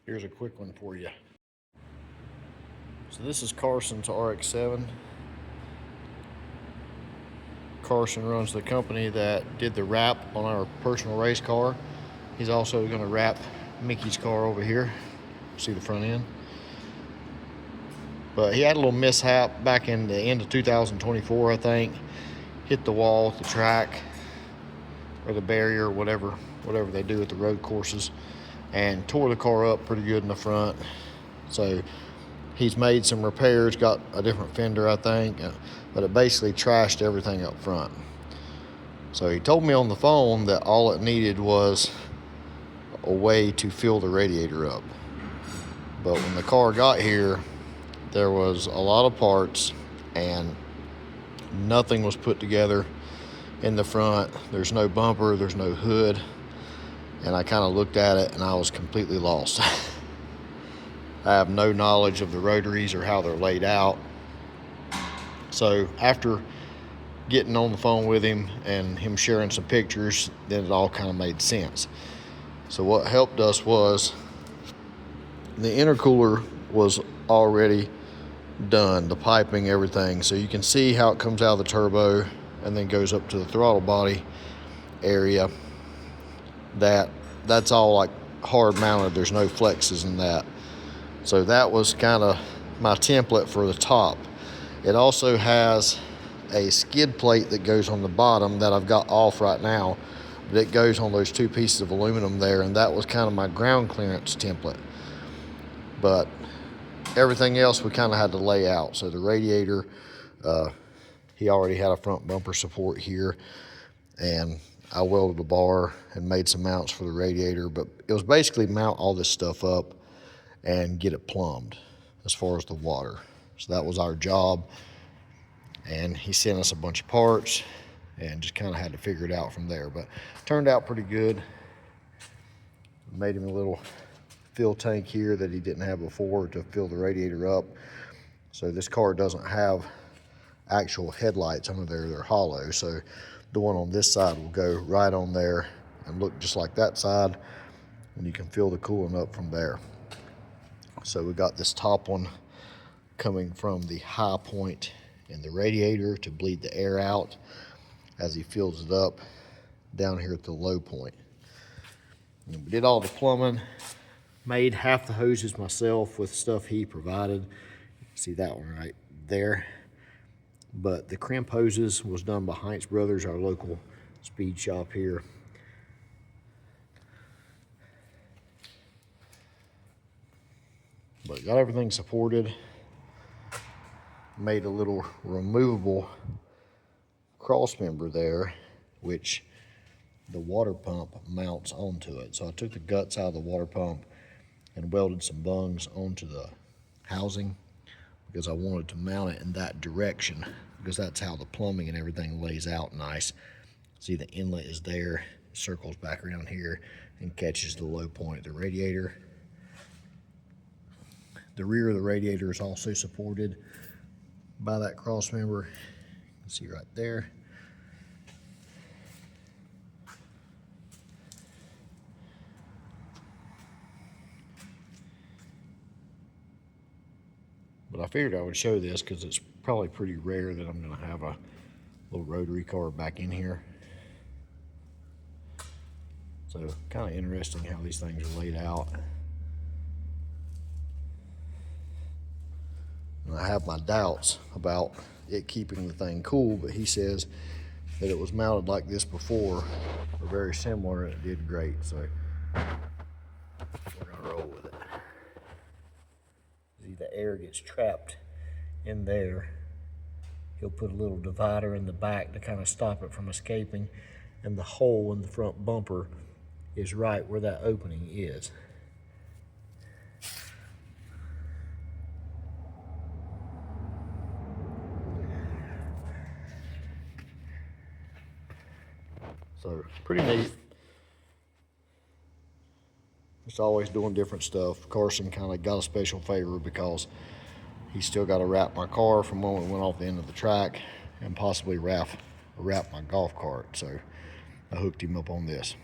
Here's a quick one for you. So this is Carson's RX7. Carson runs the company that did the wrap on our personal race car. He's also going to wrap Mickey's car over here. See the front end? But he had a little mishap back in the end of 2024, I think. Hit the wall at the track or the barrier, whatever they do at the road courses, and tore the car up pretty good in the front. So he's made some repairs, got a different fender, I think, but it basically trashed everything up front. So he told me on the phone that all it needed was a way to fill the radiator up. But when the car got here, there was a lot of parts and nothing was put together in the front. There's no bumper, there's no hood, and I kind of looked at it and I was completely lost. I have no knowledge of the rotaries or how they're laid out. So after getting on the phone with him and him sharing some pictures, then it all kind of made sense. So what helped us was the intercooler was already done, the piping, everything. So you can see how it comes out of the turbo and then goes up to the throttle body area. That's all like hard mounted. There's no flexes in that. So that was kind of my template for the top. It also has a skid plate that goes on the bottom that I've got off right now, but it goes on those two pieces of aluminum there, and that was kind of my ground clearance template. But everything else we kind of had to lay out. So the radiator, he already had a front bumper support here, and I welded a bar and made some mounts for the radiator, but it was basically mount all this stuff up and get it plumbed as far as the water. So that was our job, and he sent us a bunch of parts and just kind of had to figure it out from there. But it turned out pretty good. Made him a little fill tank here that he didn't have before to fill the radiator up. So this car doesn't have actual headlights under there, they're hollow. So the one on this side will go right on there and look just like that side, and you can fill the coolant up from there. So we got this top one coming from the high point in the radiator to bleed the air out as he fills it up down here at the low point. And we did all the plumbing, made half the hoses myself with stuff he provided. See that one right there? But the crimp hoses was done by Heinz Brothers, our local speed shop here. But got everything supported. Made a little removable cross member there, which the water pump mounts onto it. So I took the guts out of the water pump and welded some bungs onto the housing because I wanted to mount it in that direction, because that's how the plumbing and everything lays out nice. See, the inlet is there, circles back around here and catches the low point of the radiator. The rear of the radiator is also supported by that cross member. You can see right there. But I figured I would show this because it's probably pretty rare that I'm going to have a little rotary car back in here. So kind of interesting how these things are laid out. And I have my doubts about it keeping the thing cool, but he says that it was mounted like this before, or very similar, and it did great. So we're gonna roll with it. See, the air gets trapped in there. He'll put a little divider in the back to kind of stop it from escaping, and the hole in the front bumper is right where that opening is. So pretty neat. Just always doing different stuff. Carson kind of got a special favor because he's still got to wrap my car from when we went off the end of the track, and possibly wrap my golf cart. So I hooked him up on this.